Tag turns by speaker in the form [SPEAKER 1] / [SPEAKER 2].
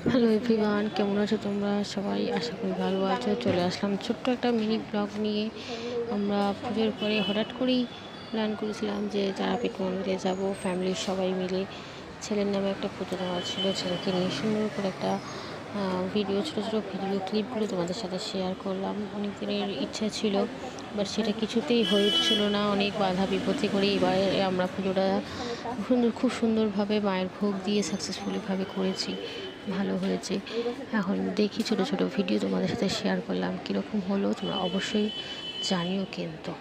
[SPEAKER 1] Hello everyone, কেমন আছো তোমরা সবাই? আশা করি ভালো আছো। চলে আসলাম ছোট্ট একটা মিনি ব্লগ নিয়ে। আমরা পুজোর পরে হঠাৎ করেই প্ল্যান করেছিলাম যে তারাপীঠ মন্দিরে যাব ফ্যামিলির সবাই মিলে। ছেলের নামে একটা পুজো দেওয়া ছিল, ছেলেকে নিয়ে সুন্দর করে একটা ভিডিও, ছোটো ছোটো ভিডিও ক্লিপগুলো তোমাদের সাথে শেয়ার করলাম। অনেক দিনের ইচ্ছা ছিল, বাট সেটা কিছুতেই হয়ে উঠছিল না। অনেক বাধা বিপত্তি করে এবারে আমরা পুজোটা খুব সুন্দরভাবে মায়ের ভোগ দিয়ে সাকসেসফুলিভাবে করেছি। ভালো হয়েছে। এখন দেখি ছোট ছোট ভিডিও তোমাদের সাথে শেয়ার করলাম, কীরকম হলো তোমরা অবশ্যই জানিও কিন্তু।